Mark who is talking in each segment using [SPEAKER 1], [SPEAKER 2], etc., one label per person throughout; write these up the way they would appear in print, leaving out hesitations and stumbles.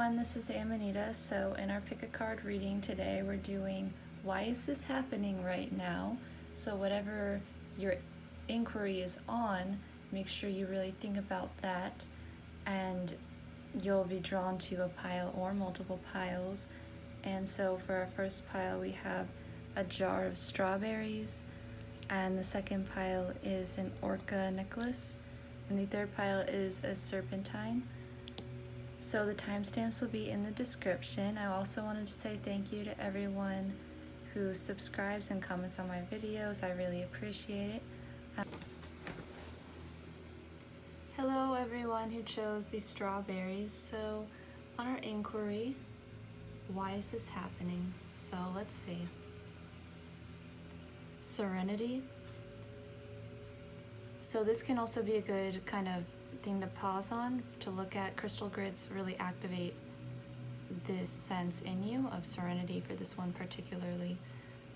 [SPEAKER 1] everyone, this is Amanita. So in our pick a card reading today, we're doing why is this happening right now? So whatever your inquiry is on, make sure you really think about that, and you'll be drawn to a pile or multiple piles. And so for our first pile, we have a jar of strawberries, and the second pile is an Orca necklace, and the third pile is a Serpentine. So the timestamps will be in the description. I also wanted to say thank you to everyone who subscribes and comments on my videos. I really appreciate it. Hello everyone who chose these strawberries. So on our inquiry, why is this happening? So let's see. Serenity. So this can also be a good kind of thing to pause on, to look at. Crystal grids really activate this sense in you of serenity for this one particularly.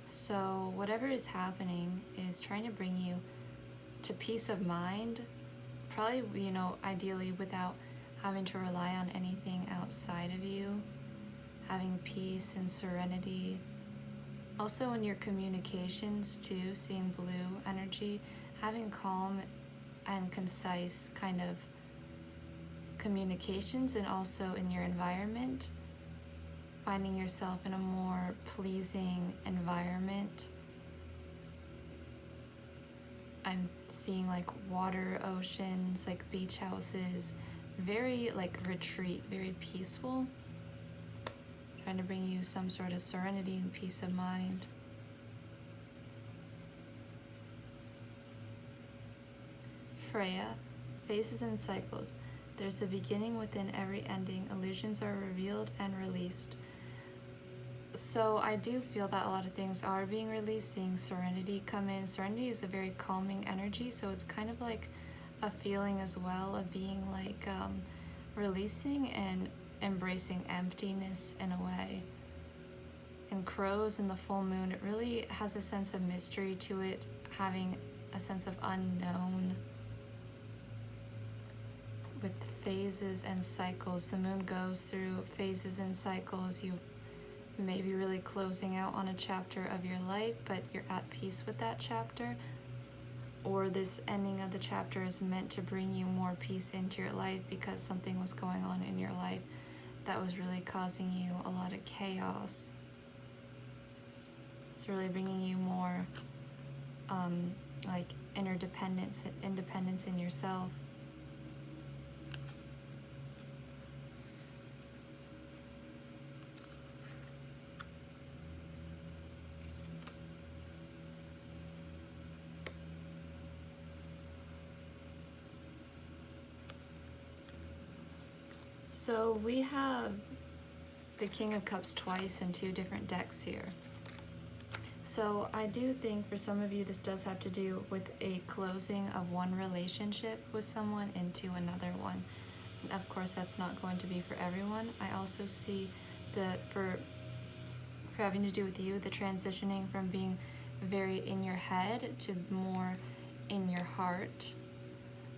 [SPEAKER 1] So whatever is happening is trying to bring you to peace of mind, probably, ideally without having to rely on anything outside of you, having peace and serenity. Also in your communications too, seeing blue energy, having calm and concise kind of communications, and also in your environment, finding yourself in a more pleasing environment. I'm seeing like water, oceans, like beach houses, very like retreat, very peaceful, trying to bring you some sort of serenity and peace of mind. Freya, phases and cycles. There's a beginning within every ending. Illusions are revealed and released. So I do feel that a lot of things are being released, seeing serenity come in. Serenity is a very calming energy, so it's kind of like a feeling as well of being like releasing and embracing emptiness in a way. And crows and the full moon, it really has a sense of mystery to it, having a sense of unknown. With phases and cycles, the moon goes through phases and cycles. You may be really closing out on a chapter of your life, but you're at peace with that chapter, or this ending of the chapter is meant to bring you more peace into your life because something was going on in your life that was really causing you a lot of chaos. It's really bringing you more like interdependence, independence in yourself. So we have the King of Cups twice in two different decks here. So I do think for some of you this does have to do with a closing of one relationship with someone into another one. And of course that's not going to be for everyone. I also see that for having to do with you, the transitioning from being very in your head to more in your heart,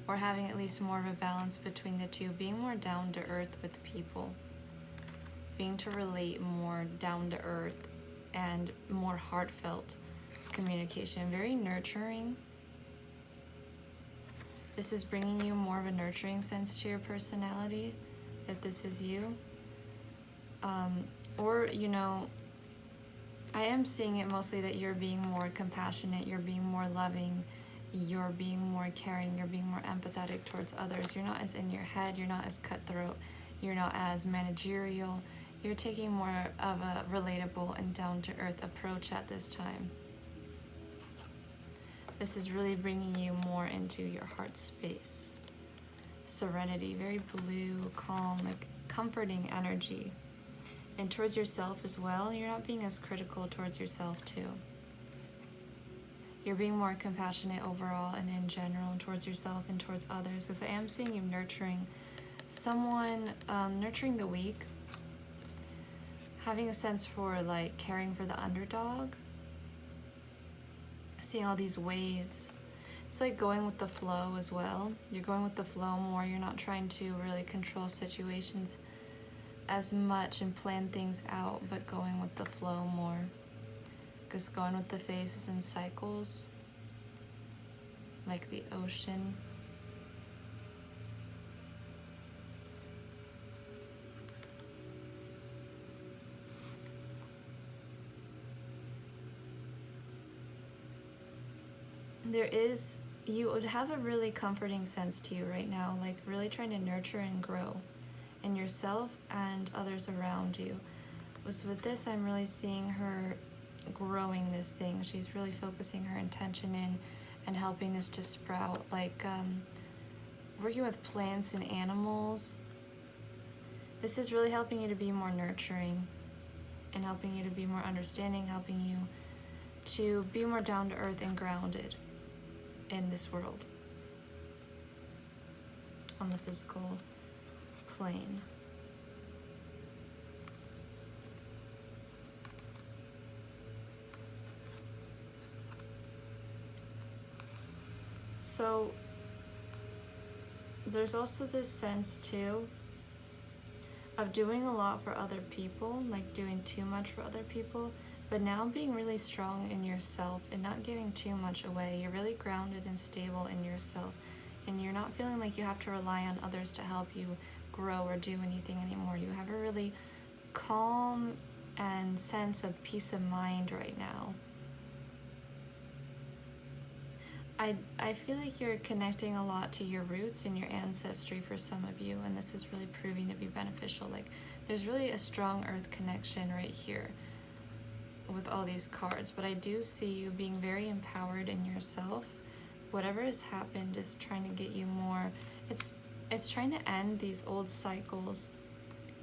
[SPEAKER 1] or having at least more of a balance between the two, being more down to earth with people, being to relate more down to earth and more heartfelt communication, very nurturing. This is bringing you more of a nurturing sense to your personality, if this is you. Or, I am seeing it mostly that you're being more compassionate, you're being more loving, you're being more caring, you're being more empathetic towards others. You're not as in your head, you're not as cutthroat, you're not as managerial. You're taking more of a relatable and down-to-earth approach at this time. This is really bringing you more into your heart space. Serenity, very blue, calm, like comforting energy. And towards yourself as well, you're not being as critical towards yourself too. You're being more compassionate overall and in general towards yourself and towards others, because I am seeing you nurturing someone, nurturing the weak, having a sense for like caring for the underdog, seeing all these waves. It's like going with the flow as well. You're going with the flow more. You're not trying to really control situations as much and plan things out, but going with the flow more. Just going with the phases and cycles, like the ocean. You would have a really comforting sense to you right now, like really trying to nurture and grow in yourself and others around you. So with this, I'm really seeing her growing this thing. She's really focusing her intention in and helping this to sprout, like working with plants and animals. This is really helping you to be more nurturing and helping you to be more understanding, helping you to be more down to earth and grounded in this world, on the physical plane. So there's also this sense too of doing a lot for other people, like doing too much for other people, but now being really strong in yourself and not giving too much away. You're really grounded and stable in yourself, and you're not feeling like you have to rely on others to help you grow or do anything anymore. You have a really calm and sense of peace of mind right now. I feel like you're connecting a lot to your roots and your ancestry for some of you, and this is really proving to be beneficial. Like, there's really a strong earth connection right here with all these cards, but I do see you being very empowered in yourself. Whatever has happened is trying to get you more, it's trying to end these old cycles,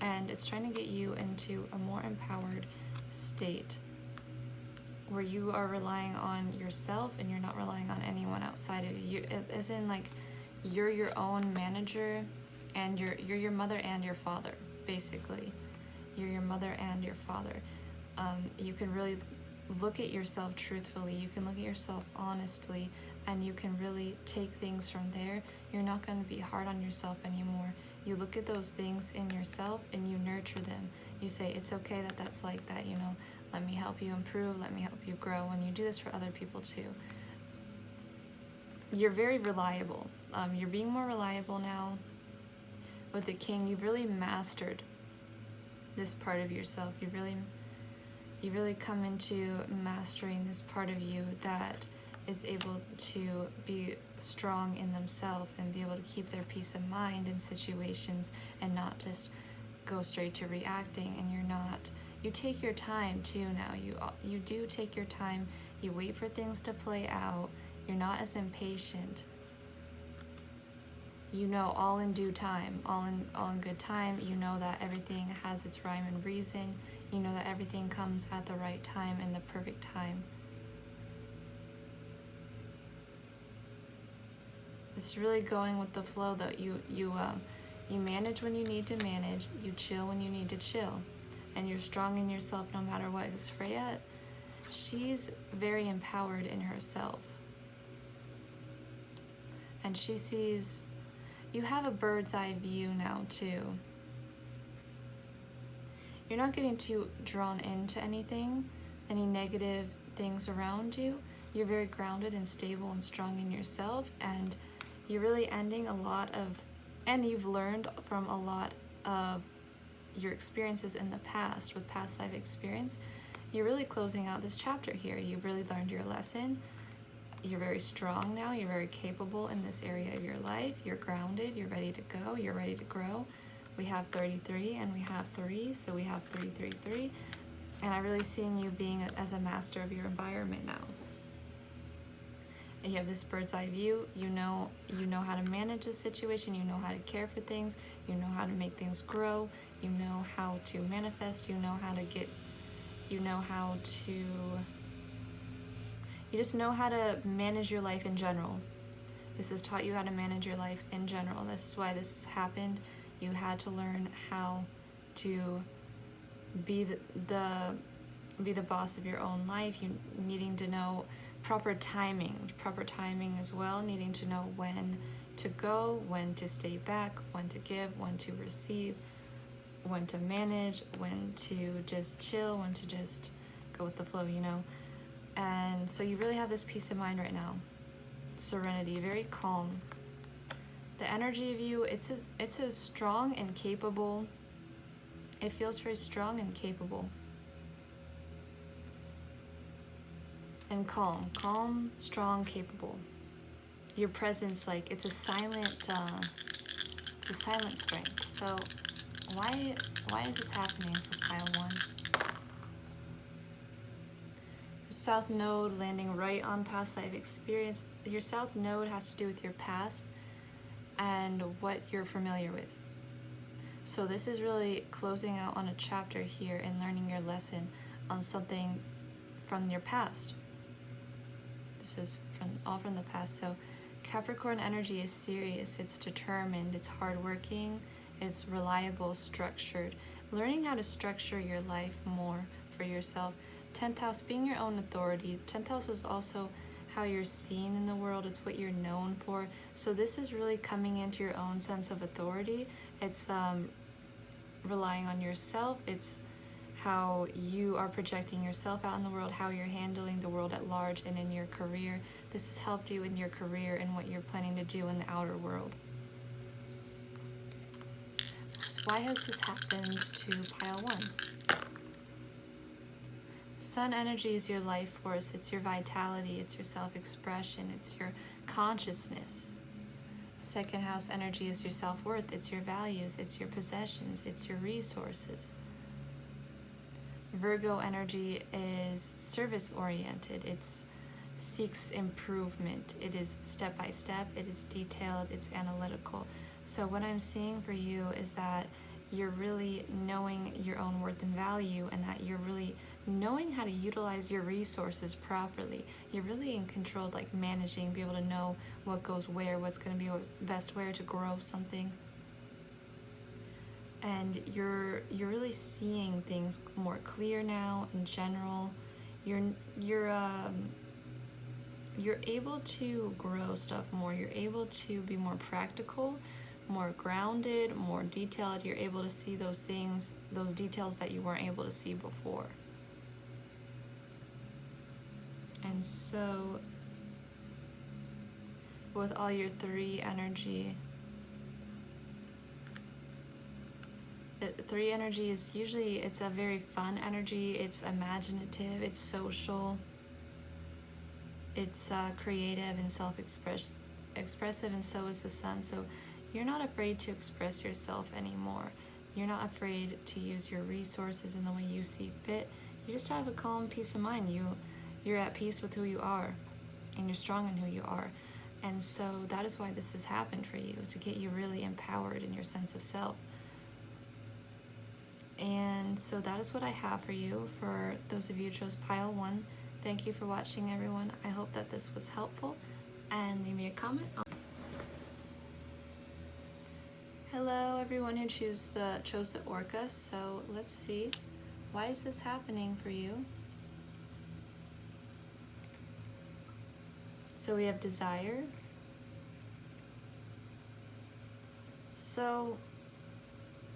[SPEAKER 1] and it's trying to get you into a more empowered state where you are relying on yourself and you're not relying on anyone outside of you. As in, like, you're your own manager, and you're your mother and your father, basically. You're your mother and your father. You can really look at yourself truthfully. You can look at yourself honestly, and you can really take things from there. You're not going to be hard on yourself anymore. You look at those things in yourself and you nurture them. You say, it's okay that that's like that, you know. Let me help you improve. Let me help you grow. And you do this for other people too. You're very reliable. You're being more reliable now. With the King, you've really mastered this part of yourself. You really come into mastering this part of you that is able to be strong in themselves and be able to keep their peace of mind in situations and not just go straight to reacting. And you take your time too now. You do take your time. You wait for things to play out. You're not as impatient. You know, all in due time, all in good time. You know that everything has its rhyme and reason. You know that everything comes at the right time and the perfect time. It's really going with the flow, though. You manage when you need to manage. You chill when you need to chill. And you're strong in yourself no matter what. Because Freya, she's very empowered in herself. And she sees, you have a bird's eye view now too. You're not getting too drawn into anything, any negative things around you. You're very grounded and stable and strong in yourself, and you're really ending a lot of, and you've learned from a lot of your experiences in the past with past life experience. You're really closing out this chapter here. You've really learned your lesson. You're very strong now. You're very capable in this area of your life. You're grounded. You're ready to go. You're ready to grow. We have 33 and we have 3, so we have 333. And I'm really seeing you being as a master of your environment now. And you have this bird's eye view. You know how to manage the situation. You know how to care for things. You know how to make things grow. You know how to manifest. You just know how to manage your life in general. This has taught you how to manage your life in general. This is why this has happened. You had to learn how to be the boss of your own life. You needing to know proper timing as well, needing to know when to go, when to stay back, when to give, when to receive. when to manage, when to just chill, when to just go with the flow, you know. And so you really have this peace of mind right now. Serenity, very calm. The energy of you, it's a strong and capable. It feels very strong and capable. And calm, strong, capable. Your presence, like, it's a silent strength. So why is this happening for pile 1? The South Node landing right on past life experience. Your South Node has to do with your past and what you're familiar with. So this is really closing out on a chapter here and learning your lesson on something from your past. This is all from the past. So Capricorn energy is serious, it's determined, it's hardworking, it's reliable, structured. Learning how to structure your life more for yourself. 10th house, being your own authority. 10th house is also how you're seen in the world. It's what you're known for. So this is really coming into your own sense of authority. It's relying on yourself. It's how you are projecting yourself out in the world, how you're handling the world at large and in your career. This has helped you in your career and what you're planning to do in the outer world. So why has this happened to pile 1? Sun energy is your life force. It's your vitality. It's your self-expression. It's your consciousness. 2nd house energy is your self-worth. It's your values. It's your possessions. It's your resources. Virgo energy is service-oriented. It seeks improvement. It is step-by-step. It is detailed. It's analytical. So what I'm seeing for you is that you're really knowing your own worth and value, and that you're really knowing how to utilize your resources properly. You're really in control, like managing, be able to know what goes where, what's going to be best where to grow something. And you're really seeing things more clear now in general. You're able to grow stuff more. You're able to be more practical, more grounded, more detailed. You're able to see those things, those details that you weren't able to see before. And so with all your 3 energy, 3 energy is usually, it's a very fun energy. It's imaginative, it's social, it's creative and expressive, and so is the sun. So you're not afraid to express yourself anymore. You're not afraid to use your resources in the way you see fit. You just have a calm peace of mind. You're at peace with who you are, and you're strong in who you are. And so that is why this has happened for you, to get you really empowered in your sense of self. And so that is what I have for you. For those of you who chose pile 1, thank you for watching, everyone. I hope that this was helpful, and leave me a comment. Hello, everyone who chose the Orca. So let's see, why is this happening for you? So we have desire. So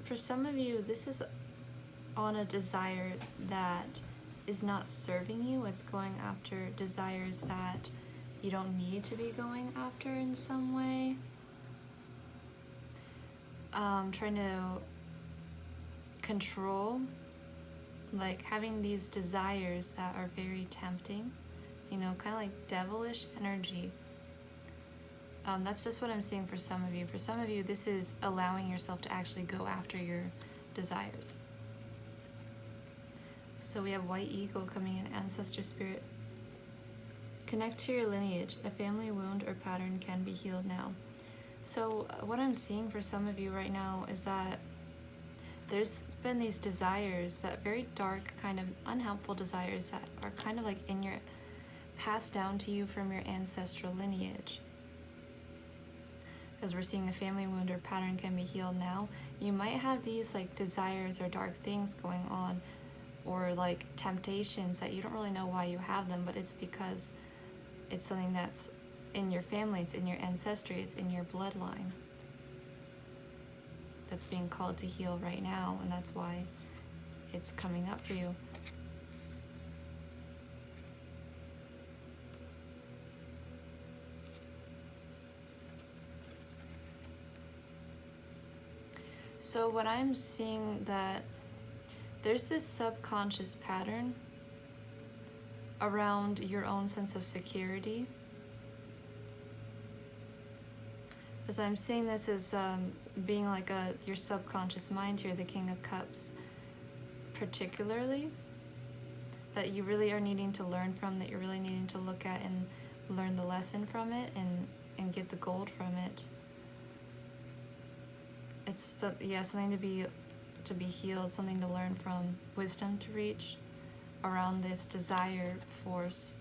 [SPEAKER 1] for some of you, this is on a desire that is not serving you. It's going after desires that you don't need to be going after in some way. Trying to control, like having these desires that are very tempting, you know, kind of like devilish energy. That's just what I'm seeing for some of you. For some of you, this is allowing yourself to actually go after your desires. So we have White Eagle coming in, Ancestor Spirit. Connect to your lineage. A family wound or pattern can be healed now. So what I'm seeing for some of you right now is that there's been these desires, that very dark, kind of unhelpful desires that are kind of like in your, passed down to you from your ancestral lineage. Because we're seeing a family wound or pattern can be healed now. You might have these like desires or dark things going on, or like temptations that you don't really know why you have them, but it's because it's something that's in your family, it's in your ancestry, it's in your bloodline. that's being called to heal right now, and that's why it's coming up for you. So what I'm seeing, that there's this subconscious pattern around your own sense of security. As I'm seeing this as being like your subconscious mind here, the King of Cups particularly, that you really are needing to learn from, that you're really needing to look at and learn the lesson from it and get the gold from it. It's something to be healed, something to learn from, wisdom to reach around this desire force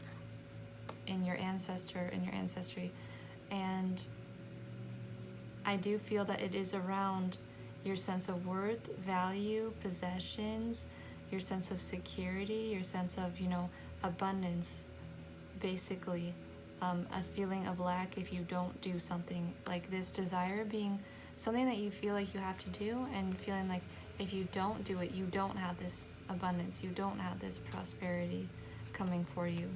[SPEAKER 1] in your ancestor, in your ancestry. And I do feel that it is around your sense of worth, value, possessions, your sense of security, your sense of, abundance, basically. A feeling of lack if you don't do something, like this desire being something that you feel like you have to do, and feeling like if you don't do it, you don't have this abundance, you don't have this prosperity coming for you.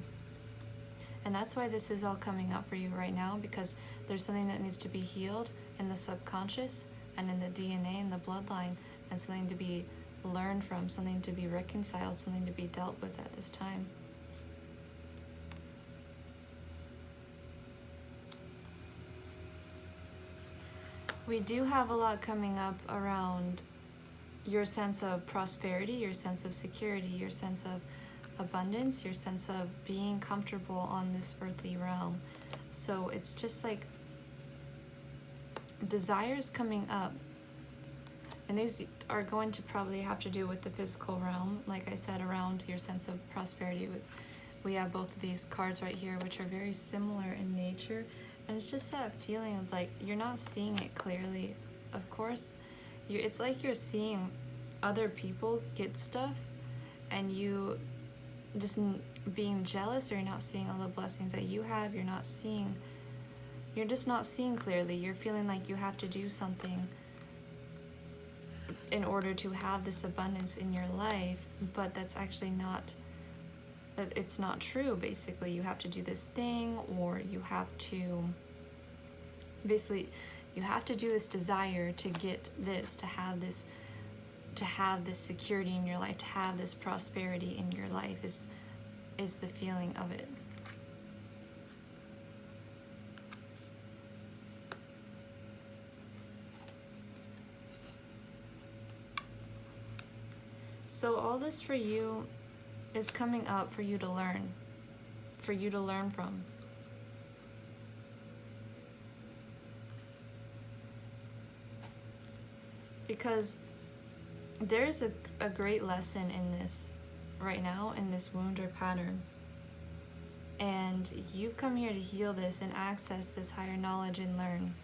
[SPEAKER 1] And that's why this is all coming up for you right now, because there's something that needs to be healed in the subconscious and in the DNA and the bloodline, and something to be learned from, something to be reconciled, something to be dealt with at this time. We do have a lot coming up around your sense of prosperity, your sense of security, your sense of abundance, your sense of being comfortable on this earthly realm. So it's just like desires coming up, and these are going to probably have to do with the physical realm, like I said, around your sense of prosperity. We have both of these cards right here, which are very similar in nature, and it's just that feeling of like you're not seeing it clearly. Of course, it's like you're seeing other people get stuff, and you just being jealous, or you're not seeing all the blessings that you have. You're just not seeing clearly. You're feeling like you have to do something in order to have this abundance in your life, but that's actually not, that it's not true. Basically, you have to do this thing, or you have to do this desire to get this, to have this security in your life, to have this prosperity in your life, is the feeling of it. So all this for you is coming up for you to learn from. Because there's a great lesson in this right now, in this wound or pattern. And you've come here to heal this and access this higher knowledge and learn.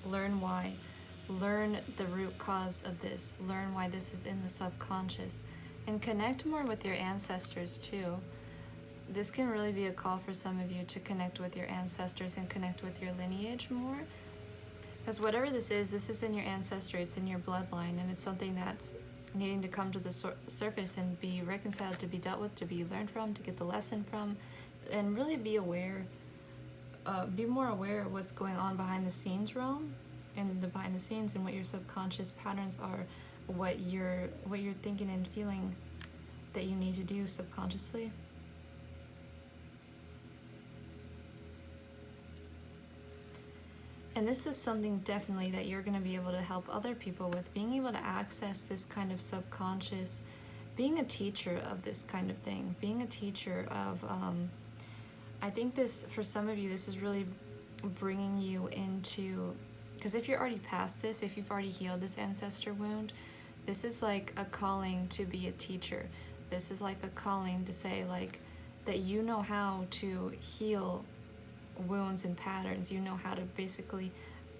[SPEAKER 1] Learn why. Learn the root cause of this. Learn why this is in the subconscious. And connect more with your ancestors too. This can really be a call for some of you to connect with your ancestors and connect with your lineage more. Because whatever this is in your ancestry, it's in your bloodline, and it's something that's needing to come to the surface and be reconciled, to be dealt with, to be learned from, to get the lesson from, and really be aware, be more aware of what's going on behind the scenes realm, and the behind the scenes, and what your subconscious patterns are, what you're thinking and feeling that you need to do subconsciously. And this is something definitely that you're going to be able to help other people with, being able to access this kind of subconscious, being a teacher of this kind of thing, being a teacher of, I think this, for some of you, this is really bringing you into, because if you're already past this, if you've already healed this ancestor wound, this is like a calling to be a teacher. This is like a calling to say, like, that you know how to heal wounds and patterns. You know how to basically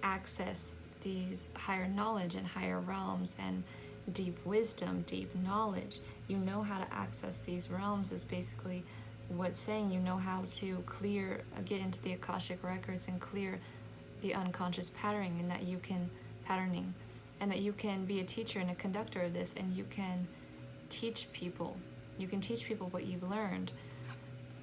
[SPEAKER 1] access these higher knowledge and higher realms and deep wisdom, deep knowledge. You know how to access these realms is basically what's saying. You know how to get into the Akashic records and clear the unconscious patterning, and that you can patterning, and that you can be a teacher and a conductor of this, and you can teach people. You can teach people what you've learned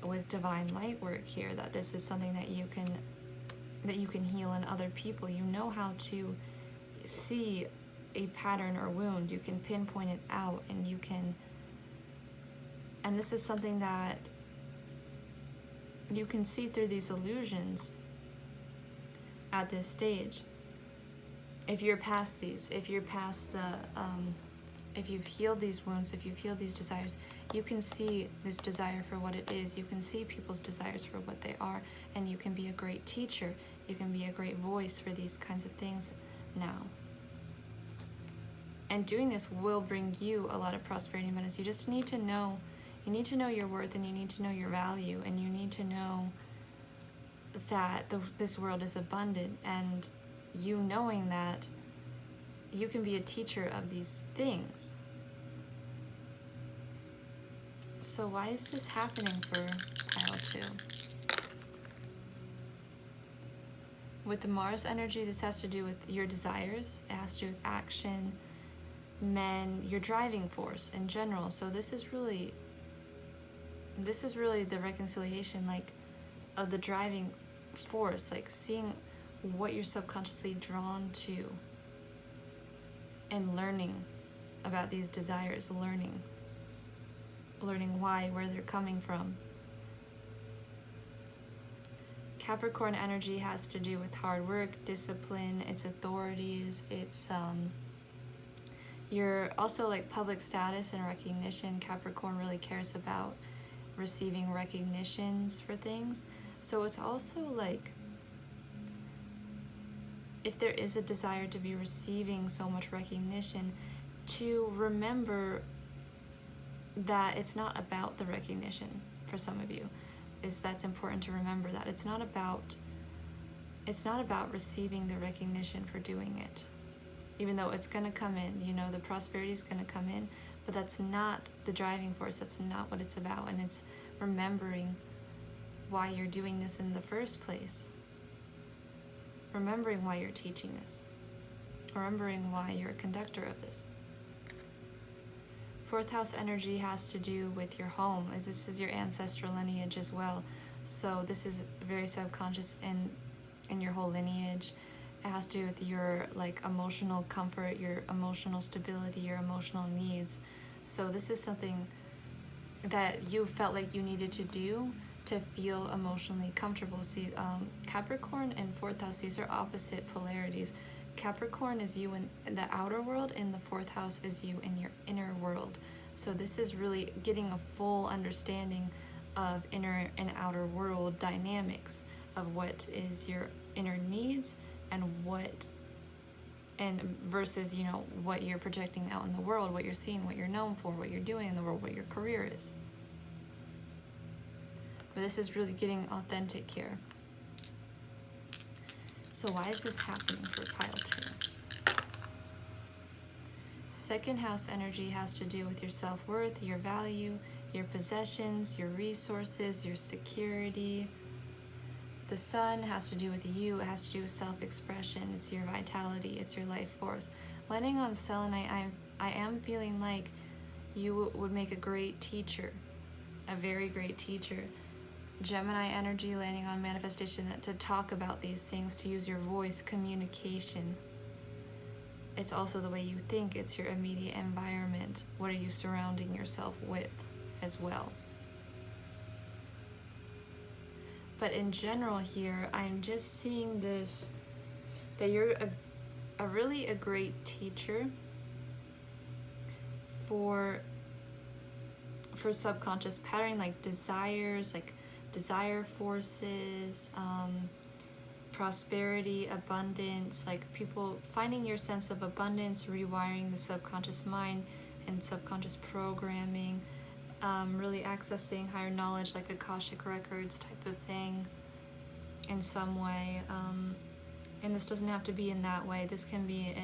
[SPEAKER 1] with divine light work here, that this is something that you can heal in other people. You know how to see a pattern or wound. You can pinpoint it out, and you can, and this is something that you can see through these illusions at this stage. If you're past these, if you're past the, if you've healed these wounds, if you've healed these desires, you can see this desire for what it is. You can see people's desires for what they are, and you can be a great teacher. You can be a great voice for these kinds of things now. And doing this will bring you a lot of prosperity and abundance. You just need to know, you need to know your worth, and you need to know your value, and you need to know that this world is abundant, and you knowing that you can be a teacher of these things. So why is this happening for pile 2? With the Mars energy, this has to do with your desires. It has to do with action, men, your driving force in general. So this is really the reconciliation, like, of the driving force, like seeing what you're subconsciously drawn to, and learning about these desires, learning why, where they're coming from. Capricorn energy has to do with hard work, discipline, its authorities, it's you're also like public status and recognition. Capricorn really cares about receiving recognitions for things. So it's also like, if there is a desire to be receiving so much recognition, to remember that it's not about the recognition for some of you. That's important to remember, that it's not about receiving the recognition for doing it. Even though it's going to come in, you know, the prosperity is going to come in, but that's not the driving force. That's not what it's about. And it's remembering why you're doing this in the first place. Remembering why you're teaching this. Remembering why you're a conductor of this. 4th house energy has to do with your home. This is your ancestral lineage as well. So this is very subconscious in your whole lineage. It has to do with your like emotional comfort, your emotional stability, your emotional needs. So this is something that you felt like you needed to do to feel emotionally comfortable. See, Capricorn and 4th house, these are opposite polarities. Capricorn is you in the outer world, and the 4th house is you in your inner world. So this is really getting a full understanding of inner and outer world dynamics, of what is your inner needs and versus, you know, what you're projecting out in the world, what you're seeing, what you're known for, what you're doing in the world, what your career is. But this is really getting authentic here. So why is this happening for pile 2? 2nd house energy has to do with your self-worth, your value, your possessions, your resources, your security. The sun has to do with you. It has to do with self-expression. It's your vitality. It's your life force. Landing on selenite, I am feeling like you would make a great teacher, a very great teacher. Gemini energy landing on manifestation, to talk about these things, to use your voice, communication. It's also the way you think. It's your immediate environment. What are you surrounding yourself with as well? But in general here, I'm just seeing this, that you're a really a great teacher for subconscious patterning, like desires, like desire forces, prosperity, abundance, like people finding your sense of abundance, rewiring the subconscious mind and subconscious programming, really accessing higher knowledge, like Akashic records type of thing in some way. And this doesn't have to be in that way. This can be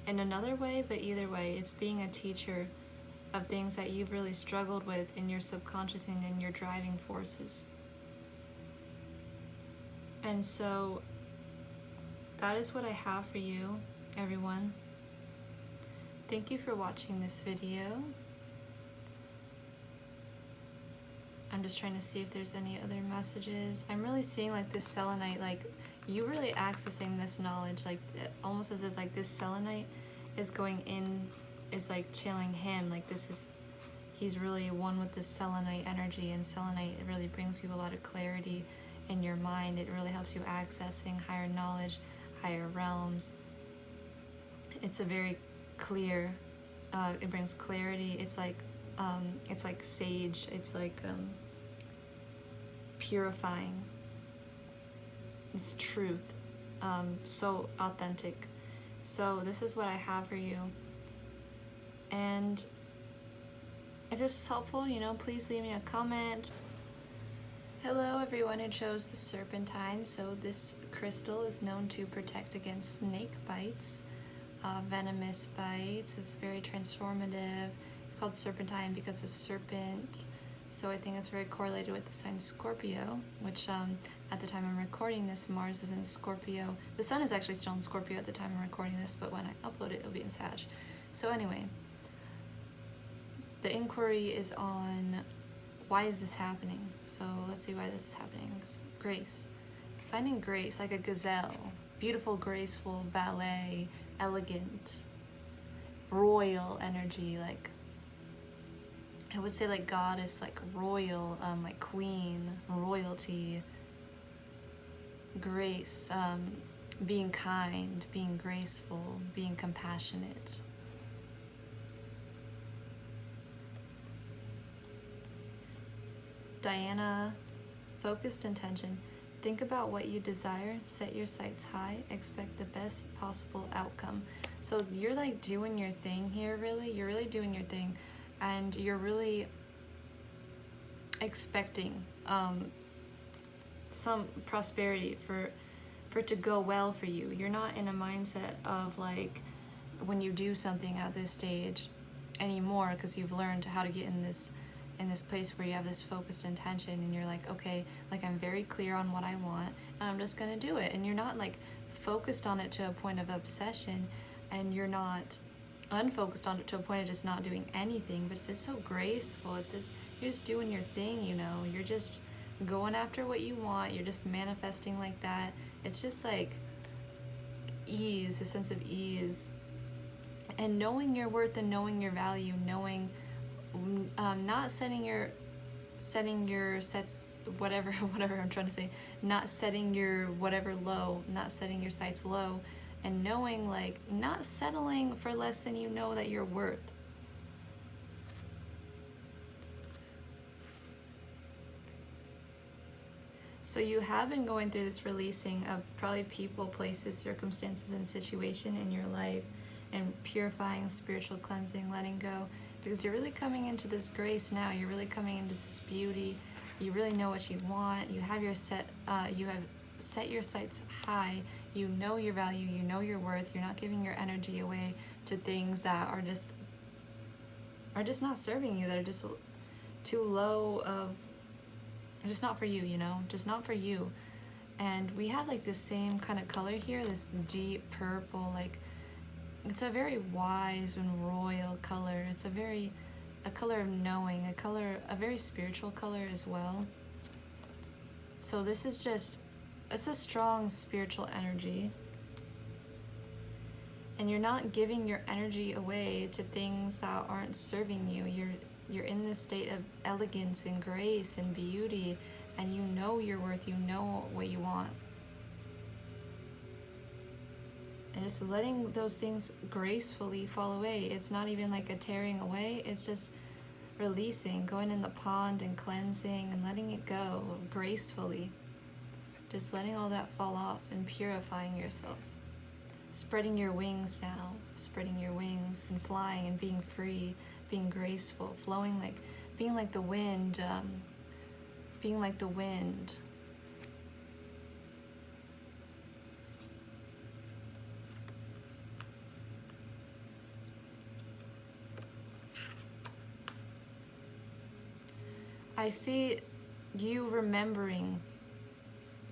[SPEAKER 1] in another way, but either way, it's being a teacher of things that you've really struggled with in your subconscious and in your driving forces. And so that is what I have for you. everyone. Thank you for watching this video. I'm just trying to see if there's any other messages. I'm really seeing like this selenite, like you really accessing this knowledge, like almost as if like this selenite is going in, is like channeling him, like this is, he's really one with this selenite energy, and selenite, it really brings you a lot of clarity in your mind. It really helps you accessing higher knowledge, higher realms. It's a very clear, it brings clarity. It's like sage. It's like purifying. It's truth. So authentic. So this is what I have for you. And if this was helpful, you know, please leave me a comment. Hello everyone who chose the Serpentine. So this crystal is known to protect against snake bites, venomous bites. It's very transformative. It's called Serpentine because it's serpent. So I think it's very correlated with the sign Scorpio, which at the time I'm recording this, Mars is in Scorpio. The sun is actually still in Scorpio at the time I'm recording this, but when I upload it, it'll be in Sag. So anyway, the inquiry is on why is this happening? So let's see why this is happening. So, grace. Finding grace, like a gazelle. Beautiful, graceful, ballet, elegant, royal energy, like I would say like goddess, like royal, like queen, royalty, grace, being kind, being graceful, being compassionate. Diana, focused intention. Think about what you desire, set your sights high, expect the best possible outcome. So you're like doing your thing here, really. You're really doing your thing, and you're really expecting some prosperity for it to go well for you. You're not in a mindset of like when you do something at this stage anymore, because you've learned how to get in this place where you have this focused intention, and you're like, okay, like I'm very clear on what I want and I'm just gonna do it. And you're not like focused on it to a point of obsession, and you're not unfocused on it to a point of just not doing anything, but it's just so graceful. It's just, you're just doing your thing, you know, you're just going after what you want, you're just manifesting like that. It's just like ease, a sense of ease, and knowing your worth and knowing your value, knowing not setting your sets, whatever I'm trying to say, not setting your whatever low, not setting your sights low, and knowing like not settling for less than you know that you're worth. So you have been going through this releasing of probably people, places, circumstances, and situation in your life, and purifying, spiritual cleansing, letting go, because you're really coming into this grace now. You're really coming into this beauty. You really know what you want. You have set your sights high. You know your value. You know your worth. You're not giving your energy away to things that are just not serving you, that are just too low of, just not for you, you know, just not for you. And we have like this same kind of color here, this deep purple, like it's a very wise and royal color. It's a color of knowing, a very spiritual color as well. So this is just, it's a strong spiritual energy. And you're not giving your energy away to things that aren't serving you. You're in this state of elegance and grace and beauty, and you know your worth, you know what you want. And just letting those things gracefully fall away. It's not even like a tearing away, it's just releasing, going in the pond and cleansing and letting it go gracefully. Just letting all that fall off and purifying yourself. Spreading your wings now, spreading your wings and flying and being free, being graceful, flowing like, being like the wind, being like the wind. I see you remembering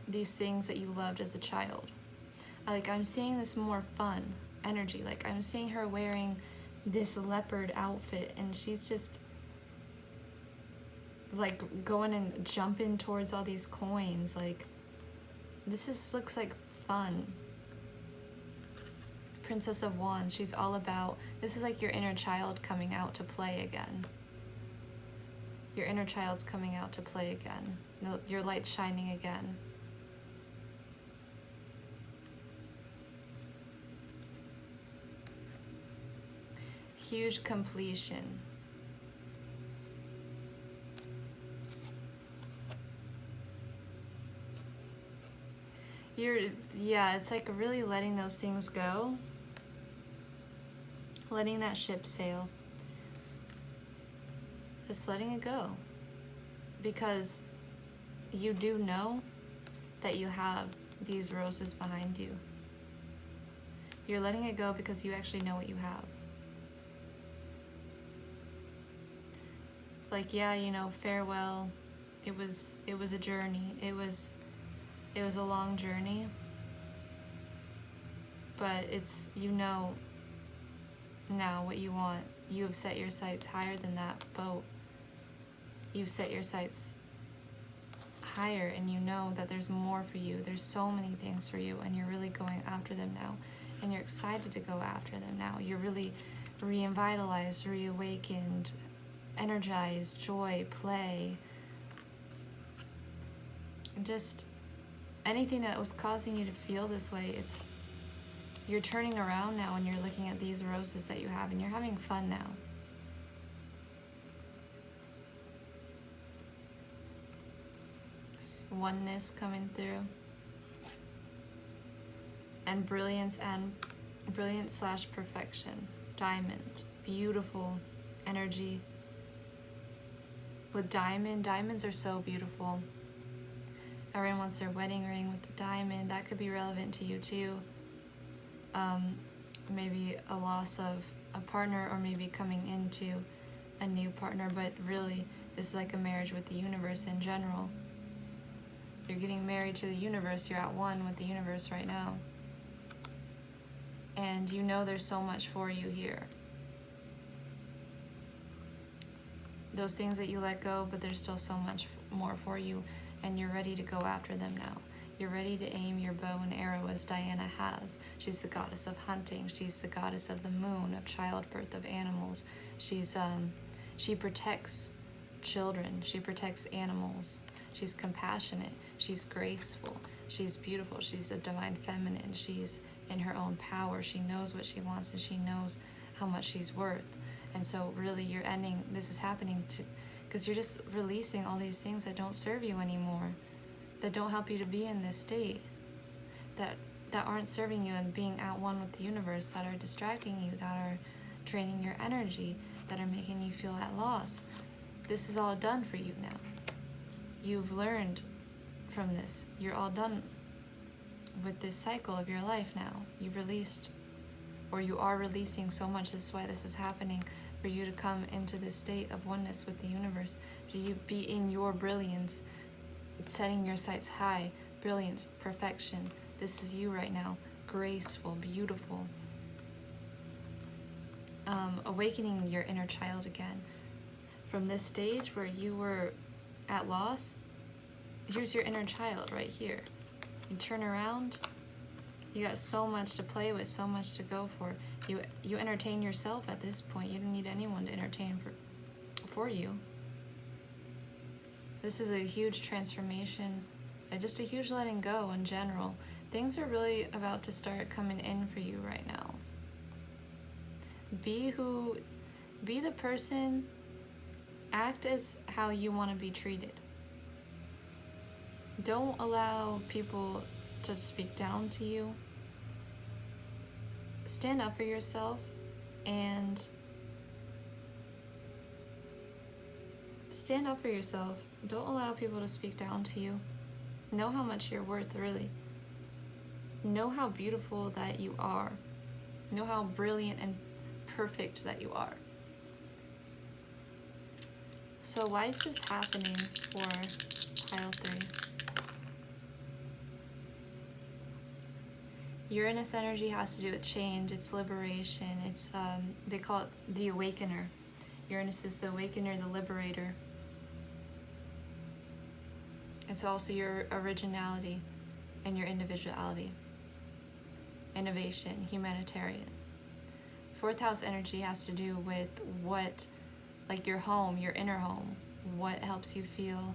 [SPEAKER 1] these things that you loved as a child. Like, I'm seeing this more fun. energy. Like, I'm seeing her wearing this leopard outfit, and she's just like going and jumping towards all these coins. Like, looks like fun. Princess of Wands, she's all about, this is like your inner child coming out to play again. Your inner child's coming out to play again. Your light's shining again. Huge completion. Yeah, it's like really letting those things go. Letting that ship sail. Just letting it go. Because you do know that you have these roses behind you. You're letting it go because you actually know what you have. Like, yeah, you know, farewell. It was a journey. It was a long journey. But it's, you know now what you want. You have set your sights higher than that boat. You've set your sights higher, and you know that there's more for you. There's so many things for you, and you're really going after them now. And you're excited to go after them now. You're really re-vitalized, reawakened, energized, joy, play. Just anything that was causing you to feel this way, you're turning around now, and you're looking at these roses that you have, and you're having fun now. Oneness coming through, and brilliance / perfection. Diamond, beautiful energy. With diamonds are so beautiful. Everyone wants their wedding ring with the diamond. That could be relevant to you too. Maybe a loss of a partner, or maybe coming into a new partner, but really this is like a marriage with the universe in general. You're getting married to the universe. You're at one with the universe right now. And you know there's so much for you here. Those things that you let go, but there's still so much more for you, and you're ready to go after them now. You're ready to aim your bow and arrow as Diana has. She's the goddess of hunting. She's the goddess of the moon, of childbirth, of animals. She protects children. She protects animals. She's compassionate. She's graceful. She's beautiful. She's a divine feminine. She's in her own power. She knows what she wants, and she knows how much she's worth. And so really you're ending, this is happening because you're just releasing all these things that don't serve you anymore, that don't help you to be in this state, that aren't serving you and being at one with the universe, that are distracting you, that are draining your energy, that are making you feel at loss. This is all done for you now. You've learned from this. You're all done with this cycle of your life now. You've released, or you are releasing so much. This is why this is happening, for you to come into this state of oneness with the universe, for you be in your brilliance, setting your sights high, brilliance, perfection. This is you right now, graceful, beautiful. Awakening your inner child again. From this stage where you were at loss, here's your inner child right here. You turn around, you got so much to play with, so much to go for. You entertain yourself at this point. You don't need anyone to entertain for you. This is a huge transformation, and just a huge letting go in general. Things are really about to start coming in for you right now. Be the person, act as how you want to be treated. Don't allow people to speak down to you. Stand up for yourself, and don't allow people to speak down to you. Know how much you're worth, really. Know how beautiful that you are. Know how brilliant and perfect that you are. So why is this happening for pile 3? Uranus energy has to do with change, it's liberation, it's, they call it the awakener. Uranus is the awakener, the liberator. It's also your originality and your individuality. Innovation, humanitarian. Fourth house energy has to do with what, like your home, your inner home, what helps you feel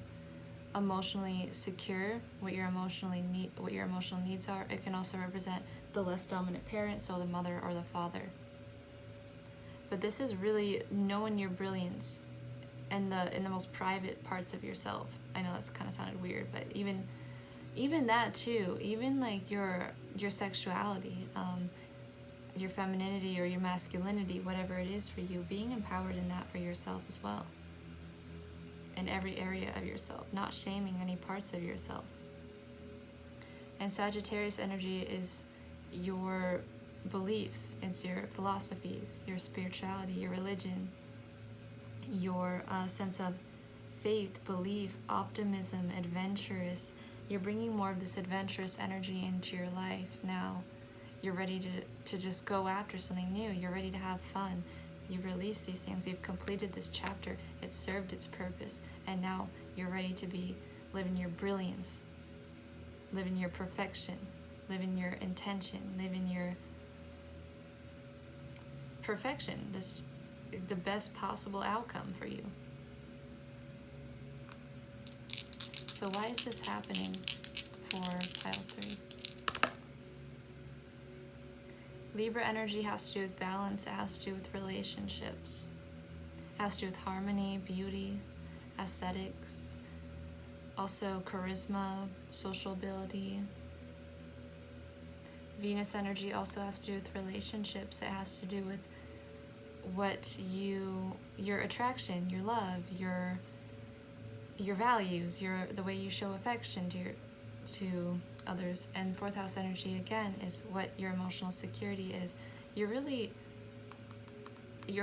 [SPEAKER 1] emotionally secure, what your emotional needs are. It can also represent the less dominant parent, so the mother or the father. But this is really knowing your brilliance and in the most private parts of yourself. I know that's kind of sounded weird, but even that too, even like your sexuality, your femininity or your masculinity, whatever it is for you, being empowered in that for yourself as well. In every area of yourself, not shaming any parts of yourself. And Sagittarius energy is your beliefs, it's your philosophies, your spirituality, your religion, your sense of faith, belief, optimism, adventurous. You're bringing more of this adventurous energy into your life now. You're ready to just go after something new. You're ready to have fun. You've released these things. You've completed this chapter. It served its purpose. And now you're ready to live in your brilliance, live in your perfection, live in your intention, live in your perfection, just the best possible outcome for you. So why is this happening for pile 3? Libra energy has to do with balance, it has to do with relationships, it has to do with harmony, beauty, aesthetics, also charisma, social ability. Venus energy also has to do with relationships, it has to do with what your attraction, your love, your values, the way you show affection to others. And fourth house energy again is what your emotional security is. Your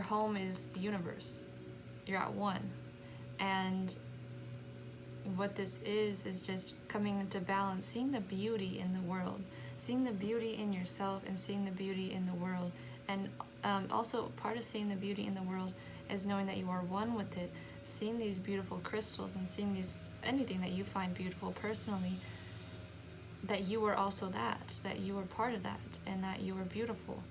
[SPEAKER 1] home is the universe. You're at one. And what this is just coming into balance, seeing the beauty in the world, seeing the beauty in yourself and seeing the beauty in the world. And also part of seeing the beauty in the world is knowing that you are one with it, seeing these beautiful crystals and seeing anything that you find beautiful personally, that you were also that you were part of that, and that you were beautiful,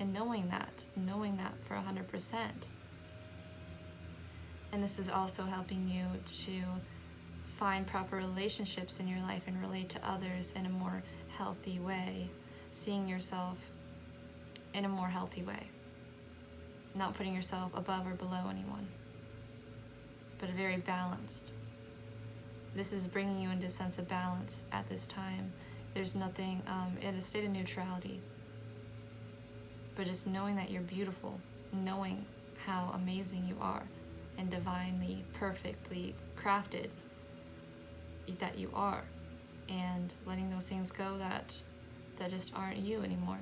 [SPEAKER 1] and knowing that for 100%. And this is also helping you to find proper relationships in your life and relate to others in a more healthy way, seeing yourself in a more healthy way, not putting yourself above or below anyone, but very balanced. This is bringing you into a sense of balance at this time. There's nothing in a state of neutrality, but just knowing that you're beautiful, knowing how amazing you are and divinely, perfectly crafted that you are, and letting those things go that just aren't you anymore.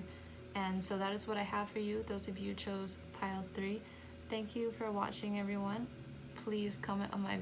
[SPEAKER 1] And so that is what I have for you, those of you who chose pile 3. Thank you for watching, everyone. Please comment on my